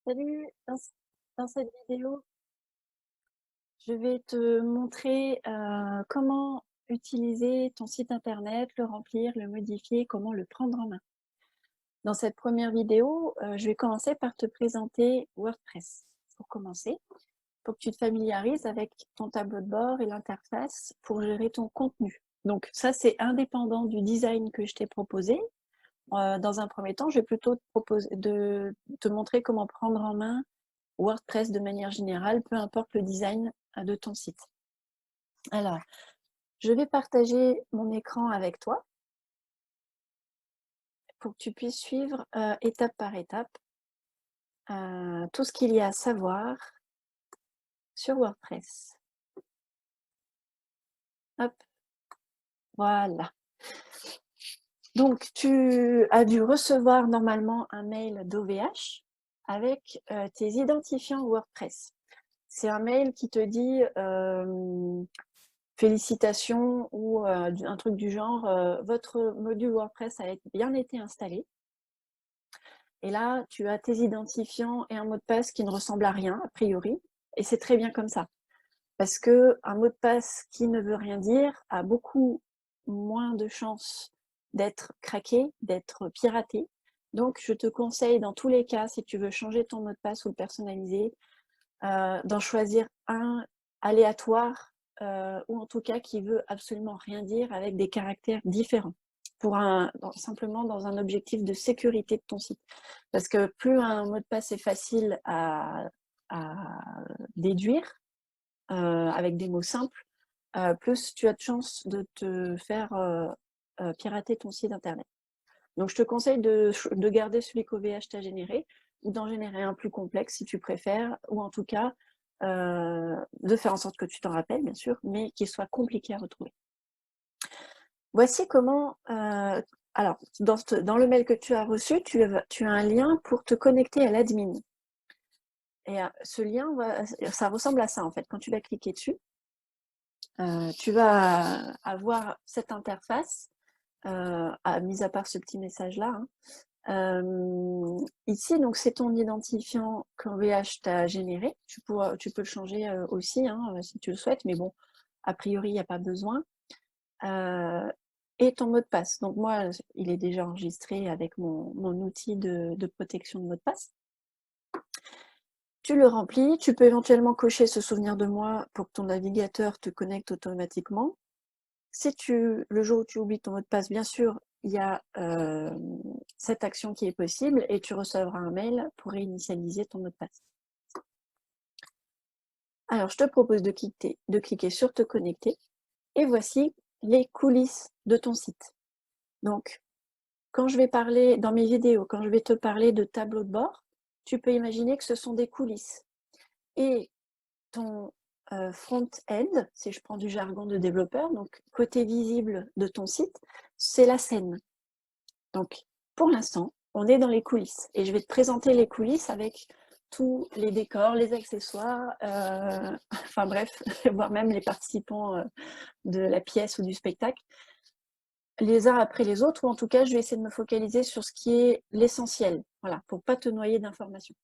Salut, dans cette vidéo, je vais te montrer comment utiliser ton site internet, le remplir, le modifier, comment le prendre en main. Dans cette première vidéo, je vais commencer par te présenter WordPress. Pour commencer, pour que tu te familiarises avec ton tableau de bord et l'interface pour gérer ton contenu. Donc ça, c'est indépendant du design que je t'ai proposé. Dans un premier temps, je vais plutôt te montrer comment prendre en main WordPress de manière générale, peu importe le design de ton site. Alors, je vais partager mon écran avec toi pour que tu puisses suivre étape par étape tout ce qu'il y a à savoir sur WordPress. Hop, voilà. Donc, tu as dû recevoir normalement un mail d'OVH avec tes identifiants WordPress. C'est un mail qui te dit félicitations ou un truc du genre votre module WordPress a bien été installé. Et là, tu as tes identifiants et un mot de passe qui ne ressemble à rien, a priori, et c'est très bien comme ça. Parce qu'un mot de passe qui ne veut rien dire a beaucoup moins de chances d'être craqué, d'être piraté. Donc, je te conseille dans tous les cas, si tu veux changer ton mot de passe ou le personnaliser, d'en choisir un aléatoire ou en tout cas qui veut absolument rien dire avec des caractères différents simplement dans un objectif de sécurité de ton site. Parce que plus un mot de passe est facile à déduire avec des mots simples, plus tu as de chances de te faire pirater ton site internet. Donc je te conseille de garder celui qu'OVH t'a généré ou d'en générer un plus complexe si tu préfères, ou en tout cas de faire en sorte que tu t'en rappelles bien sûr, mais qu'il soit compliqué à retrouver. Voici comment, alors dans le mail que tu as reçu, tu as un lien pour te connecter à l'admin. Et ce lien, ça ressemble à ça en fait. Quand tu vas cliquer dessus, tu vas avoir cette interface, mis à part ce petit message-là. Ici, donc c'est ton identifiant qu'OVH t'a généré. Tu peux le changer aussi si tu le souhaites, mais bon, a priori, il n'y a pas besoin. Et ton mot de passe. Donc moi, il est déjà enregistré avec mon outil de protection de mot de passe. Tu le remplis, tu peux éventuellement cocher ce souvenir de moi pour que ton navigateur te connecte automatiquement. Si le jour où tu oublies ton mot de passe, bien sûr, il y a cette action qui est possible et tu recevras un mail pour réinitialiser ton mot de passe. Alors, je te propose de cliquer sur te connecter et voici les coulisses de ton site. Donc, quand je vais parler dans mes vidéos, quand je vais te parler de tableau de bord, tu peux imaginer que ce sont des coulisses. Et ton front-end, si je prends du jargon de développeur, donc côté visible de ton site, c'est la scène. Donc, pour l'instant, on est dans les coulisses. Et je vais te présenter les coulisses avec tous les décors, les accessoires, enfin bref, voire même les participants de la pièce ou du spectacle, les uns après les autres, ou en tout cas, je vais essayer de me focaliser sur ce qui est l'essentiel, voilà, pour ne pas te noyer d'informations.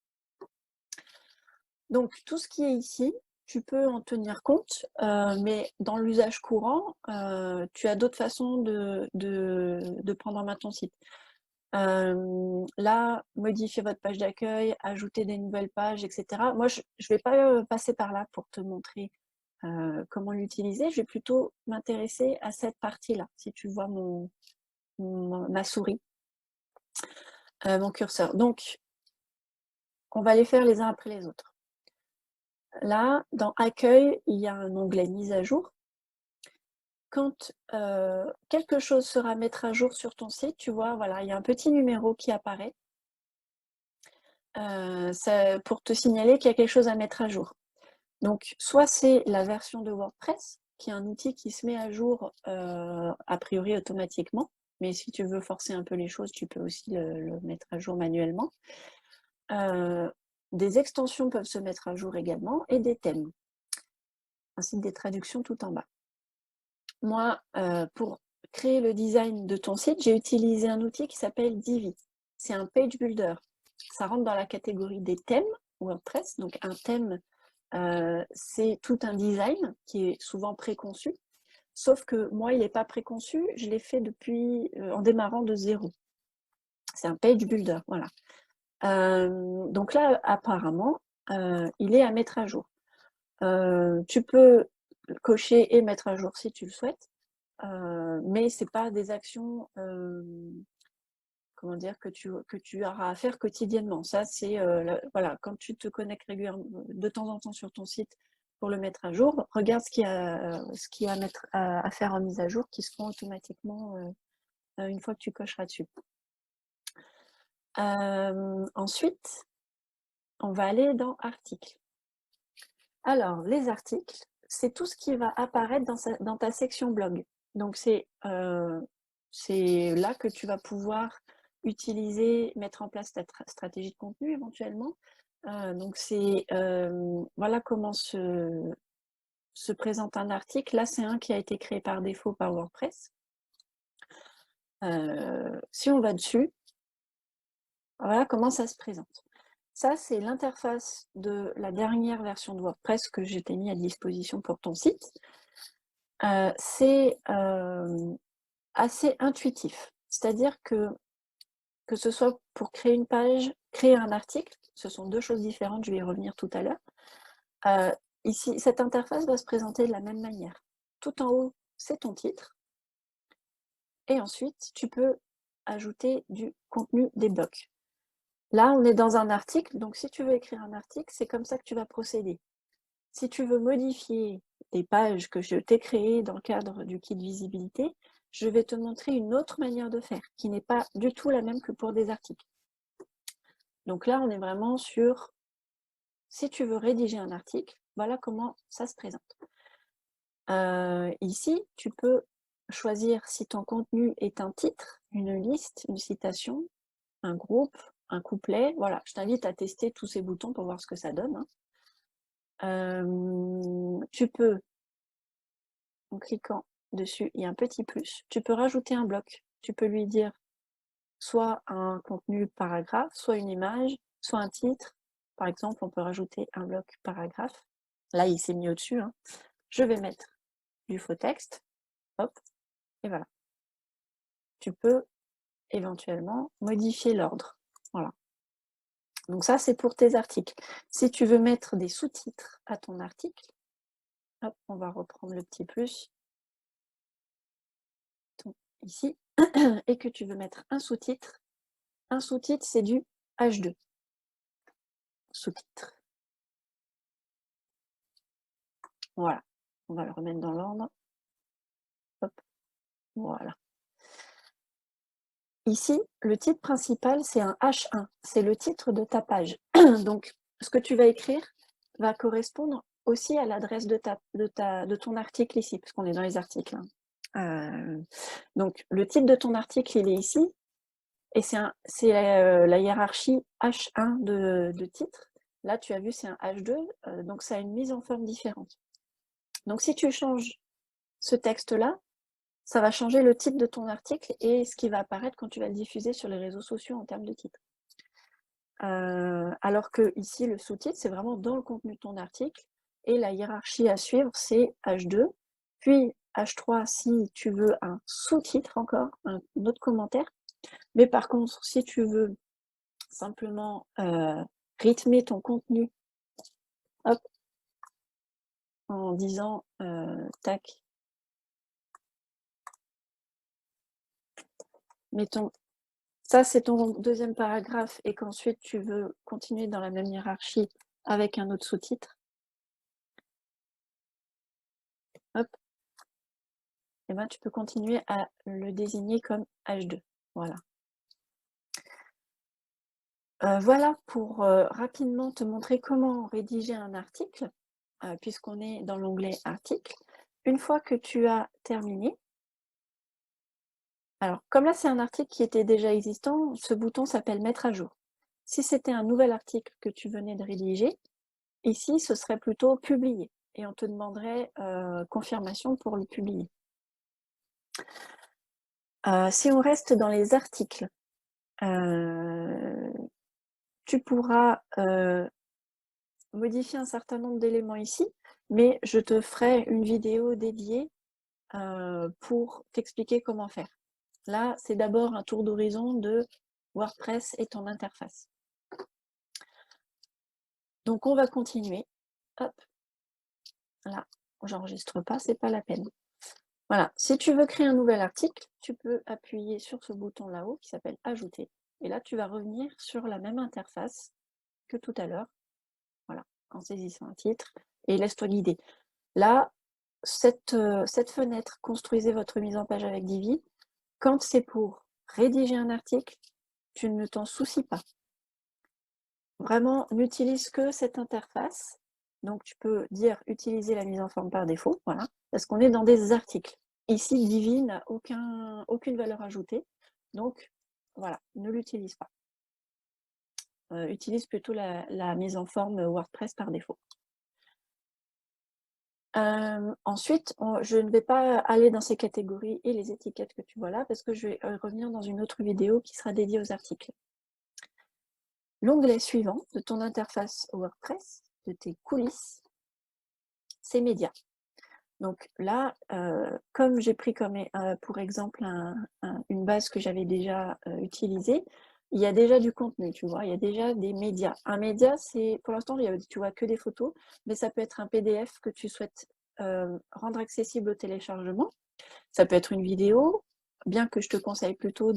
Donc, tout ce qui est ici, tu peux en tenir compte, mais dans l'usage courant, tu as d'autres façons de prendre en main ton site. Là, modifier votre page d'accueil, ajouter des nouvelles pages, etc. Moi, je ne vais pas passer par là pour te montrer comment l'utiliser. Je vais plutôt m'intéresser à cette partie-là, si tu vois ma souris, mon curseur. Donc, on va les faire les uns après les autres. Là, dans Accueil, il y a un onglet Mise à jour. Quand quelque chose sera à mettre à jour sur ton site, tu vois, voilà, il y a un petit numéro qui apparaît pour te signaler qu'il y a quelque chose à mettre à jour. Donc, soit c'est la version de WordPress, qui est un outil qui se met à jour a priori automatiquement, mais si tu veux forcer un peu les choses, tu peux aussi le mettre à jour manuellement. Des extensions peuvent se mettre à jour également, et des thèmes, ainsi que des traductions tout en bas. Moi, pour créer le design de ton site, j'ai utilisé un outil qui s'appelle Divi. C'est un page builder. ça rentre dans la catégorie des thèmes WordPress. Donc un thème, c'est tout un design qui est souvent préconçu. Sauf que moi, il n'est pas préconçu, je l'ai fait depuis en démarrant de zéro. C'est un page builder, voilà. Donc là, apparemment, il est à mettre à jour. Tu peux cocher et mettre à jour si tu le souhaites, mais ce n'est pas des actions comment dire, que tu auras à faire quotidiennement. Ça, c'est voilà, quand tu te connectes régulièrement, de temps en temps sur ton site pour le mettre à jour, regarde ce qu'il y a à faire en mise à jour qui se font automatiquement une fois que tu cocheras dessus. Ensuite, on va aller dans articles. Alors, les articles, c'est tout ce qui va apparaître dans ta section blog. Donc, c'est là que tu vas pouvoir utiliser, mettre en place ta stratégie de contenu éventuellement. Donc, voilà comment se présente un article. Là, c'est un qui a été créé par défaut par WordPress. Si on va dessus, voilà comment ça se présente. Ça, c'est l'interface de la dernière version de WordPress que j'ai mis à disposition pour ton site. C'est assez intuitif. C'est-à-dire que ce soit pour créer une page, créer un article, ce sont deux choses différentes, je vais y revenir tout à l'heure. Ici, cette interface va se présenter de la même manière. Tout en haut, c'est ton titre. Et ensuite, tu peux ajouter du contenu des blocs. Là, on est dans un article, donc si tu veux écrire un article, c'est comme ça que tu vas procéder. Si tu veux modifier des pages que je t'ai créées dans le cadre du kit visibilité, je vais te montrer une autre manière de faire, qui n'est pas du tout la même que pour des articles. Donc là, on est vraiment sur, si tu veux rédiger un article, voilà comment ça se présente. Ici, tu peux choisir si ton contenu est un titre, une liste, une citation, un groupe, un couplet. Voilà, je t'invite à tester tous ces boutons pour voir ce que ça donne. Tu peux, en cliquant dessus, il y a un petit plus, tu peux rajouter un bloc. Tu peux lui dire soit un contenu paragraphe, soit une image, soit un titre. Par exemple, on peut rajouter un bloc paragraphe. Là, il s'est mis au-dessus. Hein. Je vais mettre du faux texte. Hop, et voilà. Tu peux éventuellement modifier l'ordre. Voilà. Donc ça, c'est pour tes articles. Si tu veux mettre des sous-titres à ton article, hop, on va reprendre le petit plus. Ici, et que tu veux mettre un sous-titre c'est du H2. Sous-titre. Voilà, on va le remettre dans l'ordre. Hop, voilà. Ici, le titre principal, c'est un H1, c'est le titre de ta page. Donc, ce que tu vas écrire va correspondre aussi à l'adresse de ton article ici, parce qu'on est dans les articles. Hein. Donc, le titre de ton article, il est ici, et c'est la hiérarchie H1 de titre. Là, tu as vu, c'est un H2, donc ça a une mise en forme différente. Donc, si tu changes ce texte-là, ça va changer le titre de ton article et ce qui va apparaître quand tu vas le diffuser sur les réseaux sociaux en termes de titre. Alors que ici, le sous-titre, c'est vraiment dans le contenu de ton article et la hiérarchie à suivre, c'est H2, puis H3 si tu veux un sous-titre encore, un autre commentaire. Mais par contre, si tu veux simplement rythmer ton contenu, hop, en disant tac, mettons, ça c'est ton deuxième paragraphe et qu'ensuite tu veux continuer dans la même hiérarchie avec un autre sous-titre, hop, et ben tu peux continuer à le désigner comme H2. Voilà. Voilà pour rapidement te montrer comment rédiger un article, puisqu'on est dans l'onglet article. Une fois que tu as terminé, alors comme là c'est un article qui était déjà existant, ce bouton s'appelle mettre à jour. Si c'était un nouvel article que tu venais de rédiger, ici ce serait plutôt publier et on te demanderait confirmation pour le publier. Si on reste dans les articles, tu pourras modifier un certain nombre d'éléments ici, mais je te ferai une vidéo dédiée pour t'expliquer comment faire. Là, c'est d'abord un tour d'horizon de WordPress et ton interface. Donc, on va continuer. Hop, là, j'enregistre pas, c'est pas la peine. Voilà, si tu veux créer un nouvel article, tu peux appuyer sur ce bouton là-haut qui s'appelle « Ajouter ». Et là, tu vas revenir sur la même interface que tout à l'heure. Voilà, en saisissant un titre et laisse-toi guider. Là, cette fenêtre « Construisez votre mise en page avec Divi », quand c'est pour rédiger un article, tu ne t'en soucies pas. Vraiment, n'utilise que cette interface. Donc, tu peux dire « Utiliser la mise en forme par défaut », voilà, parce qu'on est dans des articles. Ici, Divi n'a aucune valeur ajoutée, donc voilà, ne l'utilise pas. Utilise plutôt la mise en forme WordPress par défaut. Ensuite, je ne vais pas aller dans ces catégories et les étiquettes que tu vois là, parce que je vais revenir dans une autre vidéo qui sera dédiée aux articles. L'onglet suivant de ton interface WordPress, de tes coulisses, c'est Médias. Donc là, comme j'ai pris comme pour exemple une base que j'avais déjà utilisée, il y a déjà du contenu, tu vois, il y a déjà des médias. Un média, c'est, pour l'instant, tu vois que des photos, mais ça peut être un PDF que tu souhaites rendre accessible au téléchargement. Ça peut être une vidéo, bien que je te conseille plutôt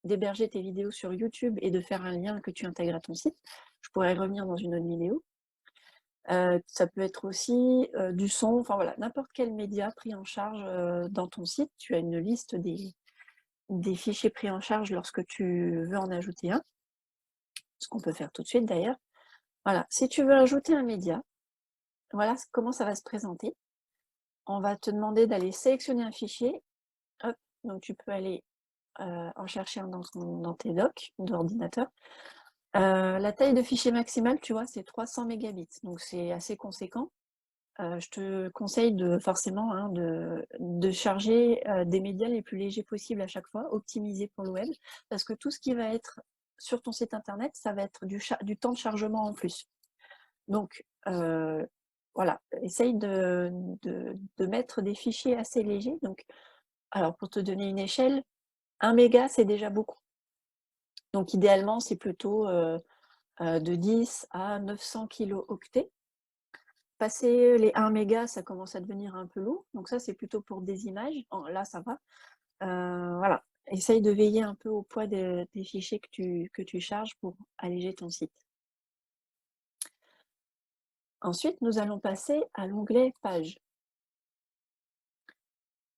d'héberger tes vidéos sur YouTube et de faire un lien que tu intègres à ton site. Je pourrais y revenir dans une autre vidéo. Ça peut être aussi du son, enfin voilà, n'importe quel média pris en charge dans ton site. Tu as une liste des fichiers pris en charge lorsque tu veux en ajouter un, ce qu'on peut faire tout de suite d'ailleurs. Voilà, si tu veux ajouter un média, voilà comment ça va se présenter. On va te demander d'aller sélectionner un fichier. Hop, donc tu peux aller en chercher un dans tes docs d'ordinateur. La taille de fichier maximale, tu vois, c'est 300 mégabits, donc c'est assez conséquent. Je te conseille forcément hein, de charger des médias les plus légers possibles à chaque fois, optimisés pour le web, parce que tout ce qui va être sur ton site internet, ça va être du temps de chargement en plus. Donc, voilà, essaye de mettre des fichiers assez légers. Donc, alors, pour te donner une échelle, 1 méga, c'est déjà beaucoup. Donc, idéalement, c'est plutôt de 10 à 900 kilo-octets. Passer les 1 méga, ça commence à devenir un peu lourd. Donc ça, c'est plutôt pour des images. Là, ça va. Voilà. Essaye de veiller un peu au poids des fichiers que tu charges pour alléger ton site. Ensuite, nous allons passer à l'onglet Pages.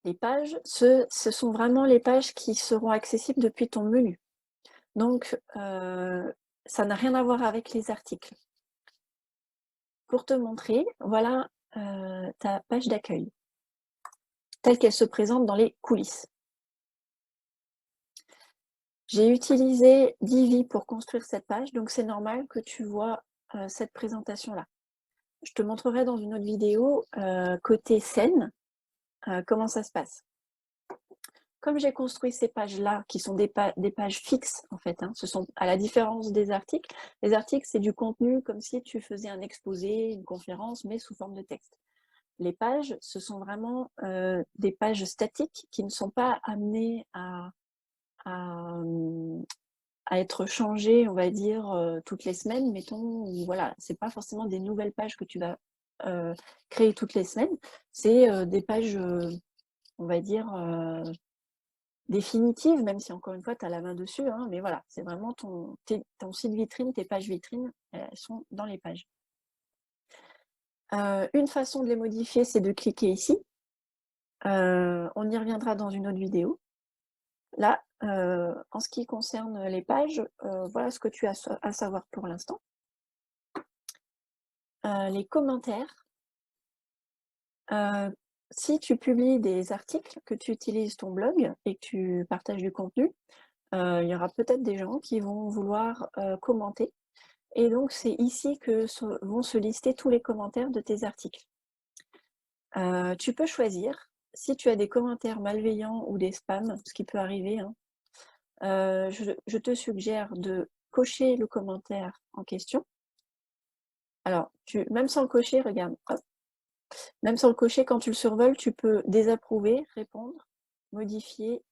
Les pages, ce sont vraiment les pages qui seront accessibles depuis ton menu. Donc, ça n'a rien à voir avec les articles. Pour te montrer, voilà ta page d'accueil, telle qu'elle se présente dans les coulisses. J'ai utilisé Divi pour construire cette page, donc c'est normal que tu vois cette présentation-là. Je te montrerai dans une autre vidéo, côté scène, comment ça se passe. Comme j'ai construit ces pages-là, qui sont des pages fixes, en fait, hein, ce sont, à la différence des articles, les articles, c'est du contenu comme si tu faisais un exposé, une conférence, mais sous forme de texte. Les pages, ce sont vraiment des pages statiques qui ne sont pas amenées à être changées, on va dire, toutes les semaines, mettons, voilà, c'est pas forcément des nouvelles pages que tu vas créer toutes les semaines, c'est des pages, on va dire, définitives, même si encore une fois, tu as la main dessus, hein, mais voilà, c'est vraiment ton site vitrine, tes pages vitrines, elles sont dans les pages. Une façon de les modifier, c'est de cliquer ici. On y reviendra dans une autre vidéo. Là, en ce qui concerne les pages, voilà ce que tu as à savoir pour l'instant. Les commentaires. Si tu publies des articles, que tu utilises ton blog et que tu partages du contenu, il y aura peut-être des gens qui vont vouloir commenter. Et donc, c'est ici que vont se lister tous les commentaires de tes articles. Tu peux choisir, si tu as des commentaires malveillants ou des spams, ce qui peut arriver, hein, Je te suggère de cocher le commentaire en question. Alors, même sans le cocher, regarde, hop, même sans le cocher, quand tu le survoles, tu peux désapprouver, répondre, modifier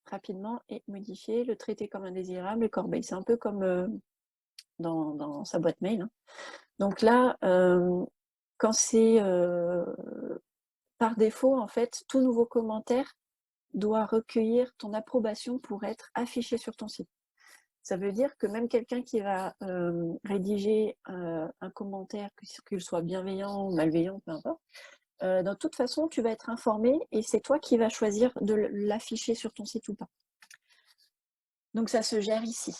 rapidement et modifier, le traiter comme indésirable et corbeille. C'est un peu comme dans sa boîte mail, hein. Donc là, quand c'est par défaut, en fait, tout nouveau commentaire doit recueillir ton approbation pour être affiché sur ton site. Ça veut dire que même quelqu'un qui va rédiger un commentaire, qu'il soit bienveillant ou malveillant, peu importe, de toute façon, tu vas être informé et c'est toi qui vas choisir de l'afficher sur ton site ou pas. Donc ça se gère ici.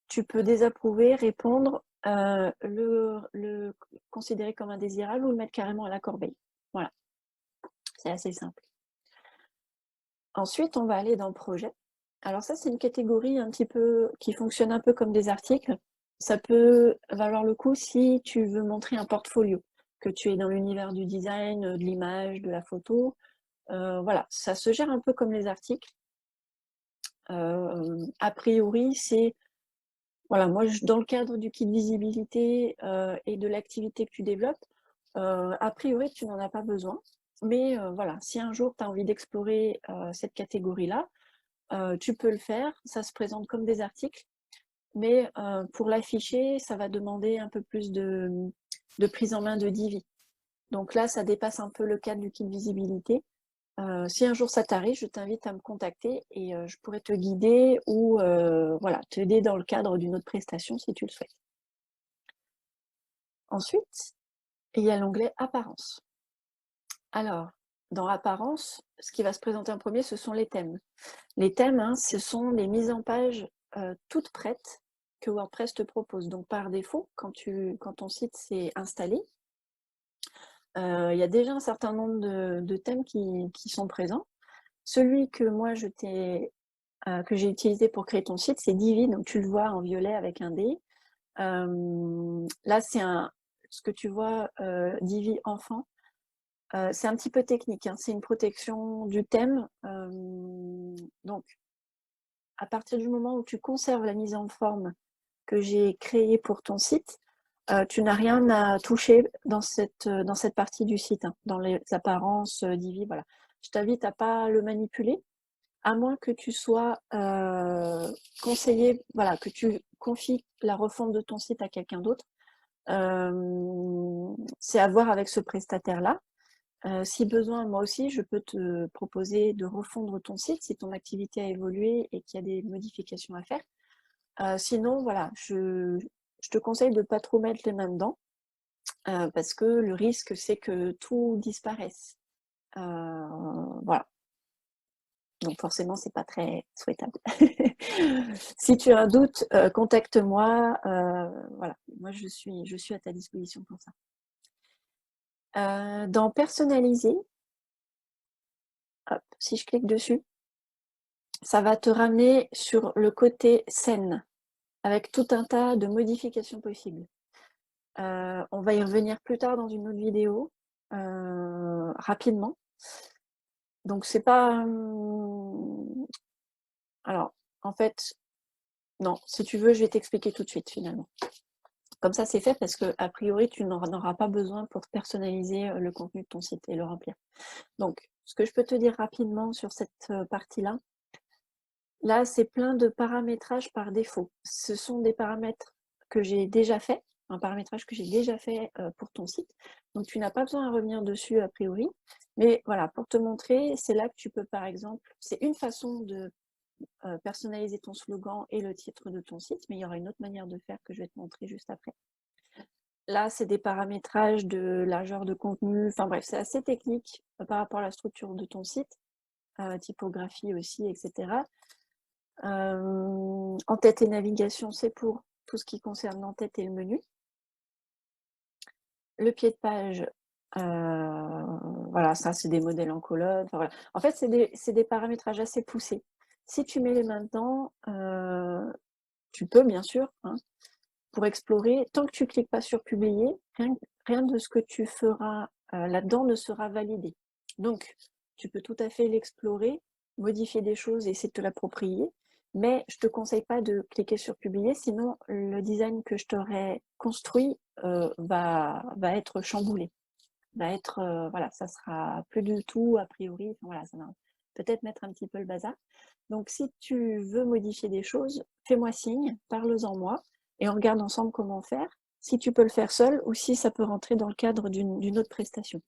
Tu peux désapprouver, répondre, le considérer comme indésirable ou le mettre carrément à la corbeille. Voilà, c'est assez simple. Ensuite, on va aller dans projet. Alors ça, c'est une catégorie un petit peu qui fonctionne un peu comme des articles. Ça peut valoir le coup si tu veux montrer un portfolio, que tu es dans l'univers du design, de l'image, de la photo. Voilà, ça se gère un peu comme les articles. A priori, c'est voilà, moi, dans le cadre du kit visibilité et de l'activité que tu développes, a priori, tu n'en as pas besoin. Mais voilà, si un jour tu as envie d'explorer cette catégorie-là, tu peux le faire. Ça se présente comme des articles, mais pour l'afficher, ça va demander un peu plus de prise en main de Divi. Donc là, ça dépasse un peu le cadre du kit visibilité. Si un jour ça t'arrive, je t'invite à me contacter et je pourrais te guider ou voilà, t'aider dans le cadre d'une autre prestation si tu le souhaites. Ensuite, il y a l'onglet Apparence. Alors, dans Apparence, ce qui va se présenter en premier, ce sont les thèmes. Les thèmes, hein, ce sont les mises en page toutes prêtes que WordPress te propose. Donc par défaut, quand ton site s'est installé, il y a déjà un certain nombre de thèmes qui sont présents. Celui que moi que j'ai utilisé pour créer ton site, c'est Divi, donc tu le vois en violet avec un D. Là, c'est ce que tu vois, Divi enfant. C'est un petit peu technique, hein, c'est une protection du thème. Donc, à partir du moment où tu conserves la mise en forme que j'ai créée pour ton site, tu n'as rien à toucher dans cette partie du site, hein, dans les apparences Divi. Voilà. Je t'invite à ne pas le manipuler, à moins que tu sois conseillé, voilà, que tu confies la refonte de ton site à quelqu'un d'autre. C'est à voir avec ce prestataire-là. Si besoin, moi aussi, je peux te proposer de refondre ton site si ton activité a évolué et qu'il y a des modifications à faire. Sinon, voilà, je te conseille de ne pas trop mettre les mains dedans parce que le risque, c'est que tout disparaisse. Voilà. Donc forcément, c'est pas très souhaitable. Si tu as un doute, contacte-moi. Voilà, moi je suis à ta disposition pour ça. Dans personnaliser, hop, si je clique dessus, ça va te ramener sur le côté scène, avec tout un tas de modifications possibles. On va y revenir plus tard dans une autre vidéo, rapidement. Donc c'est pas... Alors, en fait, non, si tu veux, je vais t'expliquer tout de suite finalement. Comme ça, c'est fait parce que a priori, tu n'en auras pas besoin pour personnaliser le contenu de ton site et le remplir. Donc, ce que je peux te dire rapidement sur cette partie-là, là, c'est plein de paramétrages par défaut. Ce sont des paramètres que j'ai déjà fait, un paramétrage que j'ai déjà fait pour ton site. Donc, tu n'as pas besoin de revenir dessus a priori. Mais voilà, pour te montrer, c'est là que tu peux, par exemple, c'est une façon de personnaliser ton slogan et le titre de ton site, mais il y aura une autre manière de faire que je vais te montrer juste après. Là, c'est des paramétrages de largeur de contenu. Enfin bref, c'est assez technique par rapport à la structure de ton site, typographie aussi, etc. En-tête et navigation, c'est pour tout ce qui concerne l'en-tête et le menu. Le pied de page, voilà, ça c'est des modèles en colonne. Enfin, voilà. En fait, c'est des paramétrages assez poussés. Si tu mets les mains dedans, tu peux bien sûr, hein, pour explorer. Tant que tu ne cliques pas sur publier, rien de ce que tu feras là-dedans ne sera validé. Donc, tu peux tout à fait l'explorer, modifier des choses et essayer de te l'approprier. mais je ne te conseille pas de cliquer sur publier, sinon le design que je t'aurais construit va être chamboulé. Va être, voilà, ça sera plus du tout a priori, enfin, voilà, ça va peut-être mettre un petit peu le bazar. Donc si tu veux modifier des choses, fais-moi signe, parle-en moi, et on regarde ensemble comment faire, si tu peux le faire seul ou si ça peut rentrer dans le cadre d'une autre prestation.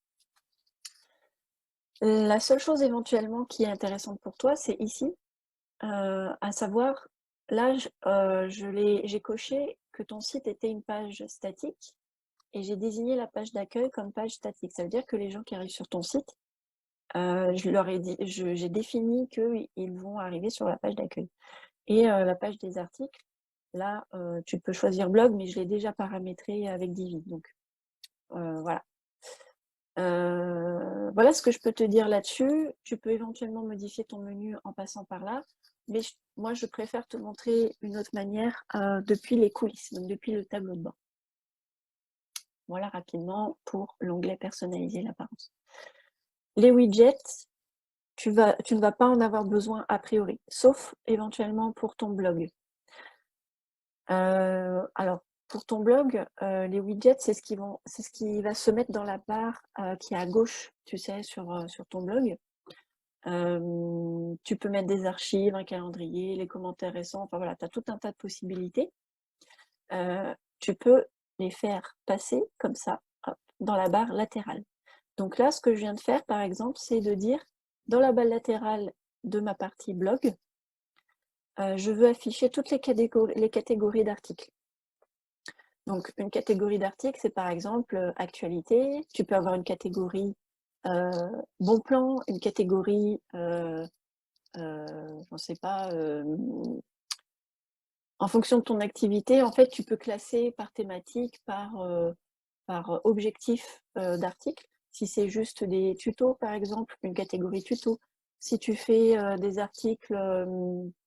La seule chose éventuellement qui est intéressante pour toi, c'est ici, à savoir, là, j'ai coché que ton site était une page statique et j'ai désigné la page d'accueil comme page statique. Ça veut dire que les gens qui arrivent sur ton site, j'ai défini qu'ils vont arriver sur la page d'accueil. Et la page des articles, là, tu peux choisir blog, mais je l'ai déjà paramétré avec Divi. Donc, voilà. Voilà ce que je peux te dire là-dessus. Tu peux éventuellement modifier ton menu en passant par là, mais moi, je préfère te montrer une autre manière depuis les coulisses, donc depuis le tableau de bord. Voilà rapidement pour l'onglet personnaliser l'apparence. Les widgets, tu ne vas pas en avoir besoin a priori, sauf éventuellement pour ton blog. Alors, pour ton blog, les widgets, c'est ce qui va se mettre dans la barre qui est à gauche, tu sais, sur ton blog. Tu peux mettre des archives, un calendrier, les commentaires récents, enfin voilà, tu as tout un tas de possibilités. Tu peux les faire passer comme ça, hop, dans la barre latérale. Donc là, ce que je viens de faire, par exemple, c'est de dire, dans la barre latérale de ma partie blog, je veux afficher toutes les catégories d'articles. Donc, une catégorie d'articles, c'est par exemple actualité. Tu peux avoir une catégorie bon plan, une catégorie, je ne sais pas, en fonction de ton activité, en fait, tu peux classer par thématique, par objectif d'article. Si c'est juste des tutos, par exemple, une catégorie tuto. Si tu fais des articles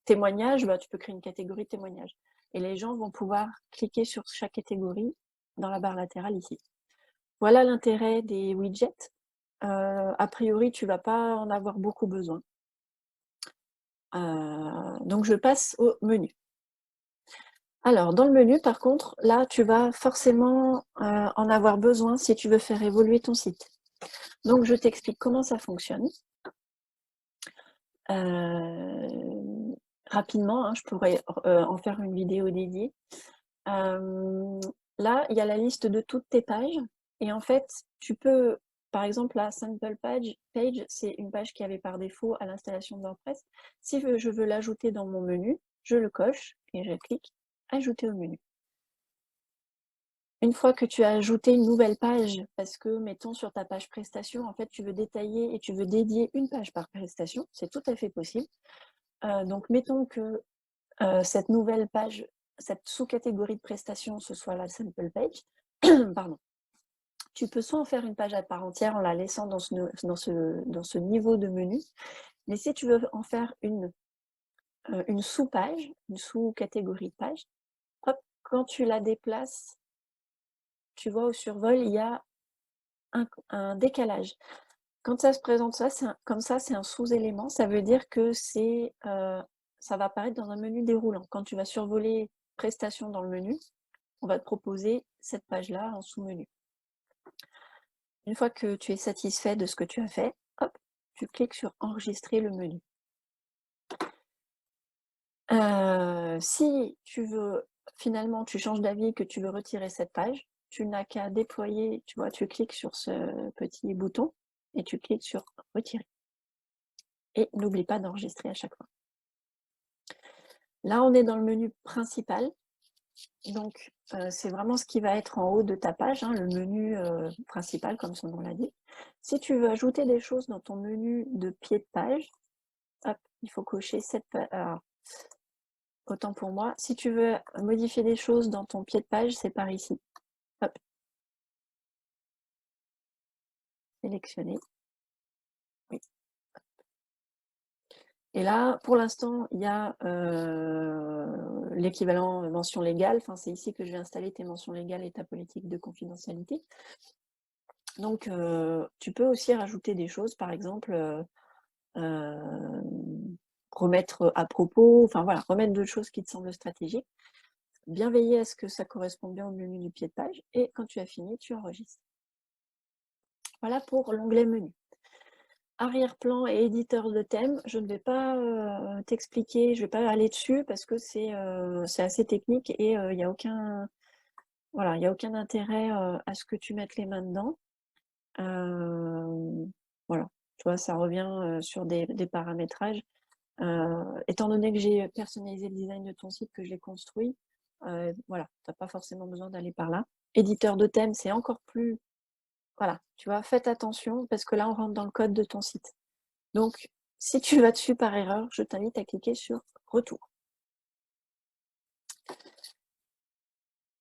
témoignages, bah, tu peux créer une catégorie témoignage. Et les gens vont pouvoir cliquer sur chaque catégorie dans la barre latérale ici. Voilà l'intérêt des widgets. A priori, tu ne vas pas en avoir beaucoup besoin. Donc, je passe au menu. Alors, dans le menu, par contre, là, tu vas forcément en avoir besoin si tu veux faire évoluer ton site. Donc, je t'explique comment ça fonctionne. Rapidement, hein, je pourrais en faire une vidéo dédiée. Là, il y a la liste de toutes tes pages. Et en fait, tu peux, par exemple, la sample page, c'est une page qui avait par défaut à l'installation de WordPress. Si je veux l'ajouter dans mon menu, je le coche et je clique ajouter au menu. Une fois que tu as ajouté une nouvelle page, parce que, mettons, sur ta page prestation, en fait, tu veux détailler et tu veux dédier une page par prestation, c'est tout à fait possible. Donc, mettons que cette nouvelle page, cette sous-catégorie de prestation, ce soit la sample page, pardon. Tu peux soit en faire une page à part entière en la laissant dans ce niveau de menu, mais si tu veux en faire une sous-page, une sous-catégorie de page, hop, quand tu la déplaces, tu vois au survol, il y a un décalage. Quand ça se présente comme ça, c'est un sous-élément. Ça veut dire que ça va apparaître dans un menu déroulant. Quand tu vas survoler prestations dans le menu, on va te proposer cette page-là en sous-menu. Une fois que tu es satisfait de ce que tu as fait, hop, tu cliques sur enregistrer le menu. Si tu veux, finalement, tu changes d'avis, que tu veux retirer cette page, tu n'as qu'à déployer, tu vois, tu cliques sur ce petit bouton et tu cliques sur retirer. Et n'oublie pas d'enregistrer à chaque fois. Là, on est dans le menu principal. Donc, c'est vraiment ce qui va être en haut de ta page, hein, le menu principal, comme son nom l'indique. Si tu veux ajouter des choses dans ton menu de pied de page, hop, il faut cocher cette page. Alors, autant pour moi. Si tu veux modifier des choses dans ton pied de page, c'est par ici. Hop. Sélectionner. Oui. Et là, pour l'instant, il y a l'équivalent mention légale. Enfin, c'est ici que je vais installer tes mentions légales et ta politique de confidentialité. Donc, tu peux aussi rajouter des choses, par exemple, remettre à propos, enfin voilà, remettre d'autres choses qui te semblent stratégiques. Bien veiller à ce que ça corresponde bien au menu du pied de page et quand tu as fini, tu enregistres. Voilà pour l'onglet menu. Arrière-plan et éditeur de thème, je ne vais pas t'expliquer, je ne vais pas aller dessus parce que c'est assez technique et il n'y a aucun intérêt à ce que tu mettes les mains dedans. Voilà, tu vois, ça revient sur des paramétrages. Étant donné que j'ai personnalisé le design de ton site, que je l'ai construit, voilà, tu n'as pas forcément besoin d'aller par là. Éditeur de thème, c'est encore plus... Voilà, tu vois, faites attention parce que là, on rentre dans le code de ton site. Donc, si tu vas dessus par erreur, je t'invite à cliquer sur Retour.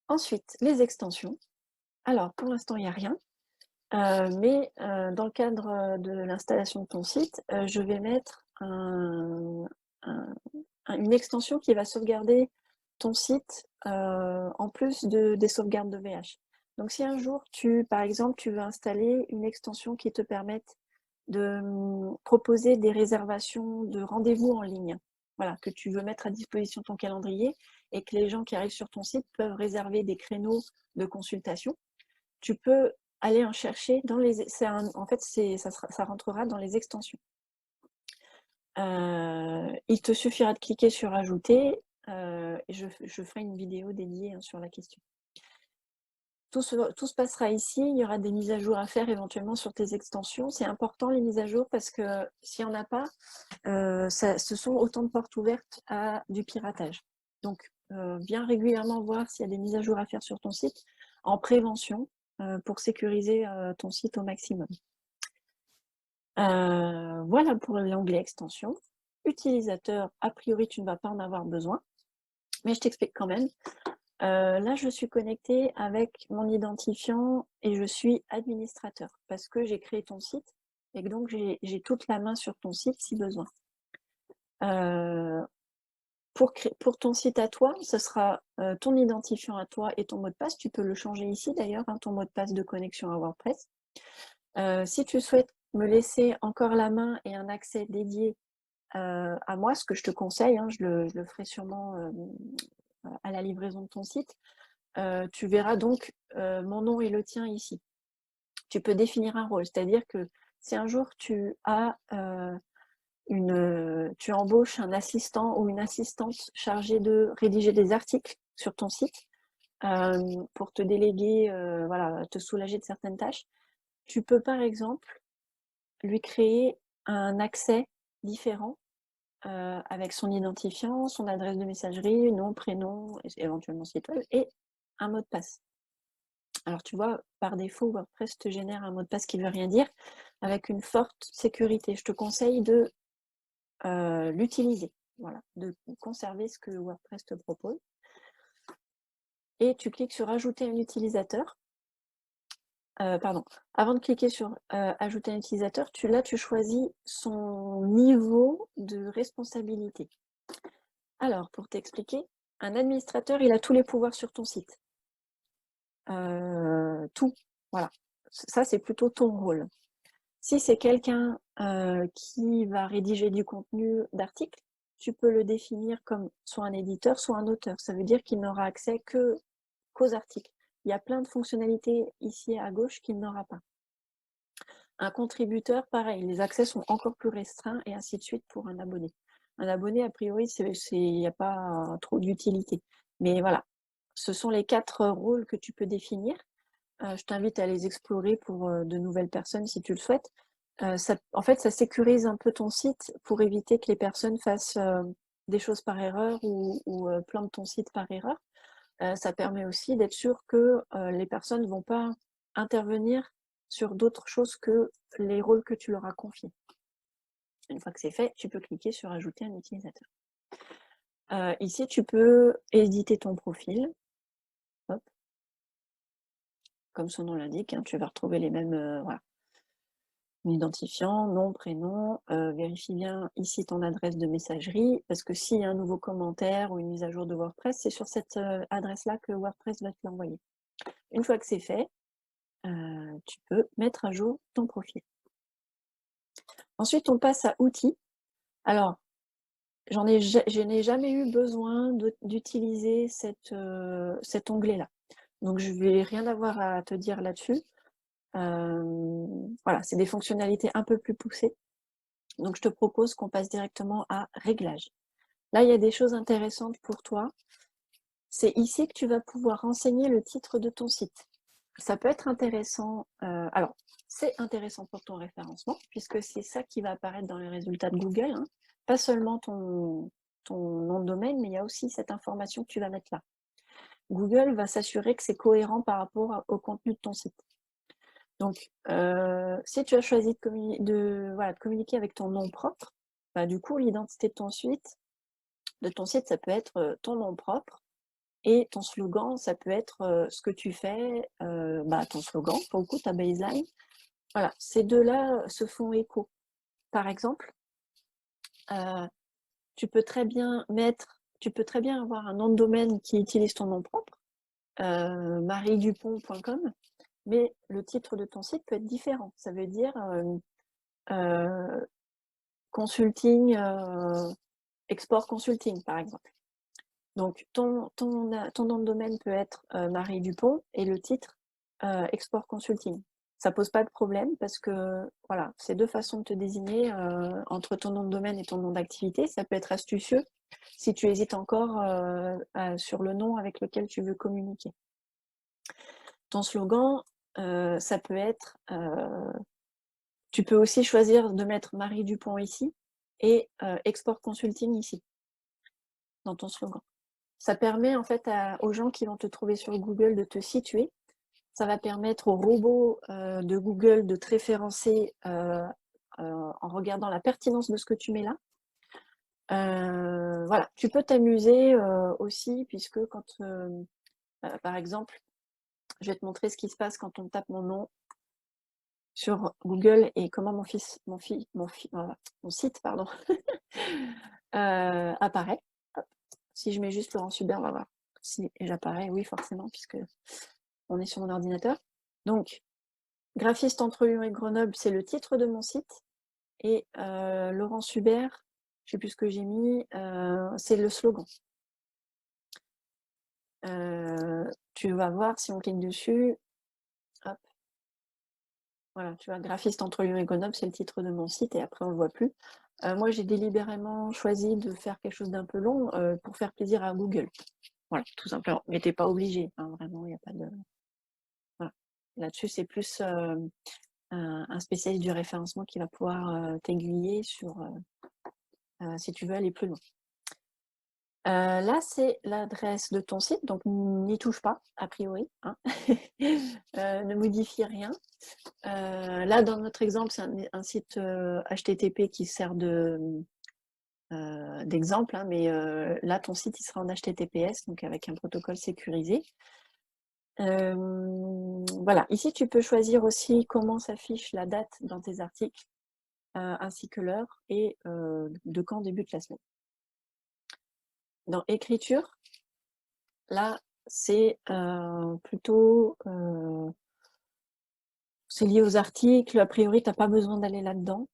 Ensuite, les extensions. Alors, pour l'instant, il n'y a rien. Mais dans le cadre de l'installation de ton site, je vais mettre une extension qui va sauvegarder ton site en plus des sauvegardes de VH. Donc si un jour, par exemple, tu veux installer une extension qui te permette de proposer des réservations de rendez-vous en ligne, voilà, que tu veux mettre à disposition ton calendrier et que les gens qui arrivent sur ton site peuvent réserver des créneaux de consultation, tu peux aller en chercher dans les... en fait, ça rentrera dans les extensions. Il te suffira de cliquer sur Ajouter. Et je ferai une vidéo dédiée sur la question. Tout se passera ici. Il y aura des mises à jour à faire éventuellement sur tes extensions. C'est important les mises à jour parce que s'il n'y en a pas, ce sont autant de portes ouvertes à du piratage. Donc, bien régulièrement voir s'il y a des mises à jour à faire sur ton site en prévention pour sécuriser ton site au maximum. Voilà pour l'onglet extension. Utilisateur, a priori, tu ne vas pas en avoir besoin, mais je t'explique quand même. Là, je suis connectée avec mon identifiant et je suis administrateur parce que j'ai créé ton site et que donc j'ai toute la main sur ton site si besoin. Pour ton site à toi, ce sera ton identifiant à toi et ton mot de passe. Tu peux le changer ici d'ailleurs, ton mot de passe de connexion à WordPress. Si tu souhaites me laisser encore la main et un accès dédié à moi, ce que je te conseille, je le ferai sûrement à la livraison de ton site, tu verras donc mon nom et le tien ici. Tu peux définir un rôle, c'est-à-dire que si un jour tu embauches un assistant ou une assistante chargée de rédiger des articles sur ton site pour te déléguer, voilà, te soulager de certaines tâches, tu peux par exemple lui créer un accès différent avec son identifiant, son adresse de messagerie, nom, prénom, éventuellement site web et un mot de passe. Alors tu vois, par défaut, WordPress te génère un mot de passe qui ne veut rien dire avec une forte sécurité. Je te conseille de l'utiliser, voilà, de conserver ce que WordPress te propose. Et tu cliques sur Ajouter un utilisateur. Avant de cliquer sur Ajouter un utilisateur, tu choisis son niveau de responsabilité. Alors, pour t'expliquer, un administrateur, il a tous les pouvoirs sur ton site. Tout, voilà. Ça, c'est plutôt ton rôle. Si c'est quelqu'un qui va rédiger du contenu d'article, tu peux le définir comme soit un éditeur, soit un auteur. Ça veut dire qu'il n'aura accès qu'aux articles. Il y a plein de fonctionnalités ici à gauche qu'il n'aura pas. Un contributeur, pareil, les accès sont encore plus restreints et ainsi de suite pour un abonné. Un abonné, a priori, il n'y a pas trop d'utilité. Mais voilà, ce sont les 4 rôles que tu peux définir. Je t'invite à les explorer pour de nouvelles personnes si tu le souhaites. En fait, ça sécurise un peu ton site pour éviter que les personnes fassent des choses par erreur ou plantent ton site par erreur. Ça permet aussi d'être sûr que les personnes ne vont pas intervenir sur d'autres choses que les rôles que tu leur as confiés. Une fois que c'est fait, tu peux cliquer sur Ajouter un utilisateur. Ici, tu peux éditer ton profil. Hop. Comme son nom l'indique, tu vas retrouver les mêmes... voilà. Identifiant, nom, prénom, vérifie bien ici ton adresse de messagerie, parce que s'il y a un nouveau commentaire ou une mise à jour de WordPress, c'est sur cette adresse-là que WordPress va te l'envoyer. Une fois que c'est fait, tu peux mettre à jour ton profil. Ensuite, on passe à Outils. Alors, je n'ai jamais eu besoin d'utiliser cet onglet-là. Donc je vais rien avoir à te dire là-dessus. Voilà, c'est des fonctionnalités un peu plus poussées. Donc je te propose qu'on passe directement à réglages. Là, il y a des choses intéressantes pour toi. C'est ici que tu vas pouvoir renseigner le titre de ton site. Ça peut être intéressant. Alors, c'est intéressant pour ton référencement, puisque c'est ça qui va apparaître dans les résultats de Google, hein. Pas seulement ton nom de domaine, mais il y a aussi cette information que tu vas mettre là. Google va s'assurer que c'est cohérent par rapport au contenu de ton site. Donc, si tu as choisi de communiquer avec ton nom propre, bah, du coup, l'identité de ton site, ça peut être ton nom propre, et ton slogan, ça peut être ce que tu fais, ton slogan, pour le coup, ta baseline. Voilà, ces deux-là se font écho. Par exemple, tu peux très bien avoir un nom de domaine qui utilise ton nom propre, mariedupont.com, mais le titre de ton site peut être différent. Ça veut dire consulting, export consulting, par exemple. Donc, ton nom de domaine peut être Marie Dupont et le titre Export Consulting. Ça pose pas de problème parce que voilà, c'est deux façons de te désigner entre ton nom de domaine et ton nom d'activité. Ça peut être astucieux si tu hésites encore sur le nom avec lequel tu veux communiquer. Ton slogan, ça peut être... tu peux aussi choisir de mettre Marie Dupont ici et Export Consulting ici, dans ton slogan. Ça permet en fait aux gens qui vont te trouver sur Google de te situer. Ça va permettre aux robots de Google de te référencer en regardant la pertinence de ce que tu mets là. Voilà, tu peux t'amuser aussi, puisque quand, par exemple, je vais te montrer ce qui se passe quand on tape mon nom sur Google et comment mon site pardon, apparaît. Hop. Si je mets juste Laurence Hubert, on va voir si j'apparais. Oui, forcément, puisque on est sur mon ordinateur. Donc, graphiste entre Lyon et Grenoble, c'est le titre de mon site. Et Laurence Hubert, je ne sais plus ce que j'ai mis, c'est le slogan. Tu vas voir si on clique dessus. Hop. Voilà, tu vois, graphiste entre Lyon et Grenoble, c'est le titre de mon site et après on ne le voit plus. Moi, j'ai délibérément choisi de faire quelque chose d'un peu long pour faire plaisir à Google. Voilà, tout simplement. Mais t'es pas obligé, hein, vraiment, il n'y a pas de... Voilà. Là-dessus, c'est plus un spécialiste du référencement qui va pouvoir t'aiguiller sur si tu veux aller plus loin. Là, c'est l'adresse de ton site, donc n'y touche pas, a priori, hein. Ne modifie rien. Là, dans notre exemple, c'est un site HTTP qui sert d'exemple, hein, mais là, ton site, il sera en HTTPS, donc avec un protocole sécurisé. Voilà, ici, tu peux choisir aussi comment s'affiche la date dans tes articles, ainsi que l'heure et de quand débute la semaine. Dans écriture, là, c'est plutôt... c'est lié aux articles, a priori, tu n'as pas besoin d'aller là-dedans.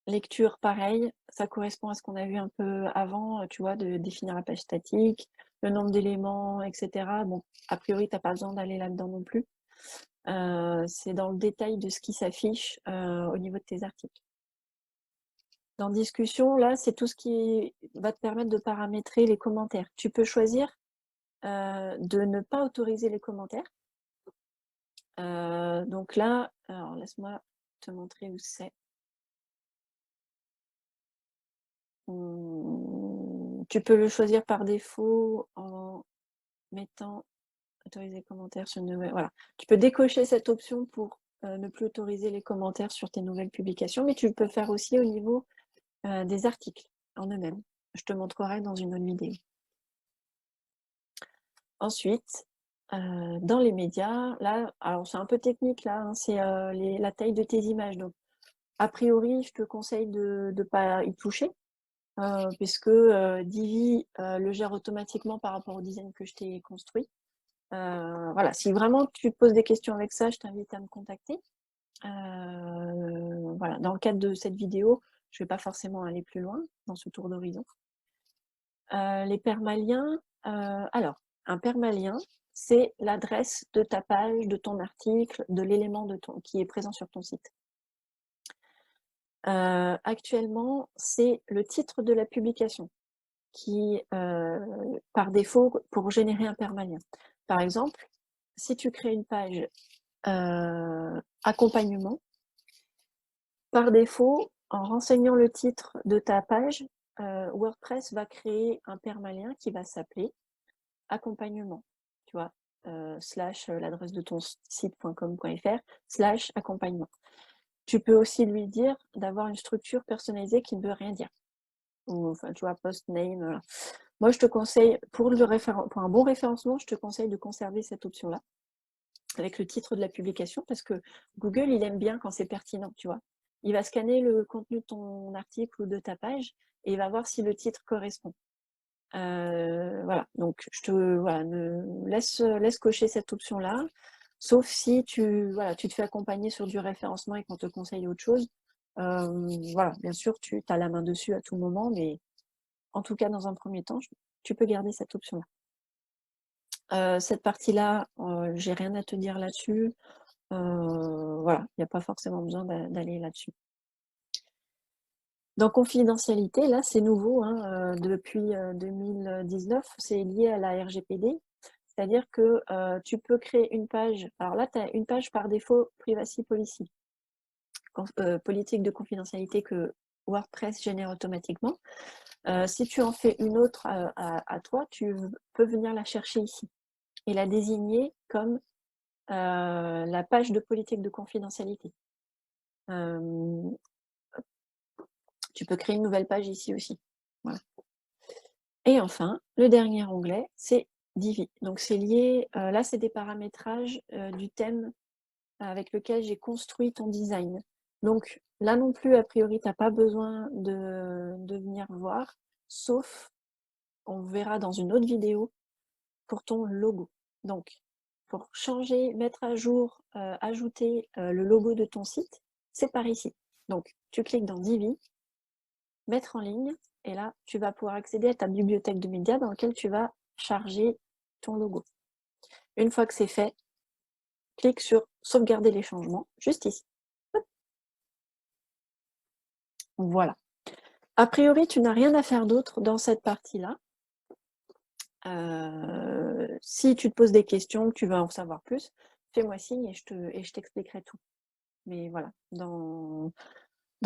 Lecture, pareil, ça correspond à ce qu'on a vu un peu avant, tu vois, de définir la page statique, le nombre d'éléments, etc. Bon, a priori, tu n'as pas besoin d'aller là-dedans non plus. C'est dans le détail de ce qui s'affiche au niveau de tes articles. Dans discussion, là, c'est tout ce qui va te permettre de paramétrer les commentaires. Tu peux choisir de ne pas autoriser les commentaires. Donc là, alors laisse-moi te montrer où c'est. Tu peux le choisir par défaut en mettant autoriser commentaires sur une nouvelle. Voilà. Tu peux décocher cette option pour ne plus autoriser les commentaires sur tes nouvelles publications, mais tu peux le faire aussi au niveau des articles en eux-mêmes. Je te montrerai dans une autre vidéo. Ensuite, dans les médias, là, alors c'est un peu technique là, hein, c'est la taille de tes images. Donc, a priori, je te conseille de ne pas y toucher, puisque Divi le gère automatiquement par rapport au design que je t'ai construit. Voilà, si vraiment tu te poses des questions avec ça, je t'invite à me contacter. Voilà, dans le cadre de cette vidéo, Je ne vais pas forcément aller plus loin dans ce tour d'horizon. Les permaliens, alors, un permalien, c'est l'adresse de ta page, de ton article, de l'élément qui est présent sur ton site. Actuellement, c'est le titre de la publication qui, par défaut, pour générer un permalien. Par exemple, si tu crées une page accompagnement, par défaut, en renseignant le titre de ta page, WordPress va créer un permalien qui va s'appeler accompagnement, tu vois, slash l'adresse de ton site.com.fr / accompagnement. Tu peux aussi lui dire d'avoir une structure personnalisée qui ne veut rien dire. Ou, enfin, tu vois, post name. Voilà. Moi, je te conseille, pour un bon référencement, je te conseille de conserver cette option-là, avec le titre de la publication, parce que Google, il aime bien quand c'est pertinent, tu vois. Il va scanner le contenu de ton article ou de ta page, et il va voir si le titre correspond. Voilà, donc laisse cocher cette option-là, sauf si tu te fais accompagner sur du référencement et qu'on te conseille autre chose. Voilà, bien sûr, tu as la main dessus à tout moment, mais en tout cas, dans un premier temps, tu peux garder cette option-là. Cette partie-là, j'ai rien à te dire là-dessus. Voilà, il n'y a pas forcément besoin d'aller là-dessus. Dans confidentialité, là, c'est nouveau, hein, depuis 2019, c'est lié à la RGPD. C'est-à-dire que tu peux créer une page. Alors là, tu as une page par défaut Privacy Policy, politique de confidentialité que WordPress génère automatiquement. Si tu en fais une autre à toi, tu peux venir la chercher ici et la désigner comme la page de politique de confidentialité. Tu peux créer une nouvelle page ici aussi. Voilà. Et enfin, le dernier onglet, c'est Divi. Donc c'est lié, là c'est des paramétrages du thème avec lequel j'ai construit ton design. Donc là non plus, a priori, tu n'as pas besoin de venir voir, sauf, on verra dans une autre vidéo, pour ton logo. Donc, pour changer, mettre à jour, ajouter le logo de ton site, c'est par ici. Donc, tu cliques dans Divi, mettre en ligne, et là, tu vas pouvoir accéder à ta bibliothèque de médias dans laquelle tu vas charger ton logo. Une fois que c'est fait, clique sur sauvegarder les changements, juste ici. Hop. Voilà. A priori, tu n'as rien à faire d'autre dans cette partie-là. Si tu te poses des questions, que tu veux en savoir plus, fais-moi signe et je t'expliquerai tout. Mais voilà, dans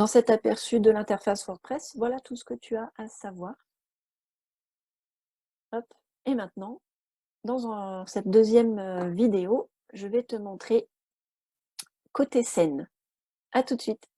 cet aperçu de l'interface WordPress, voilà tout ce que tu as à savoir. Hop. Et maintenant, dans cette deuxième vidéo, je vais te montrer côté scène. À tout de suite.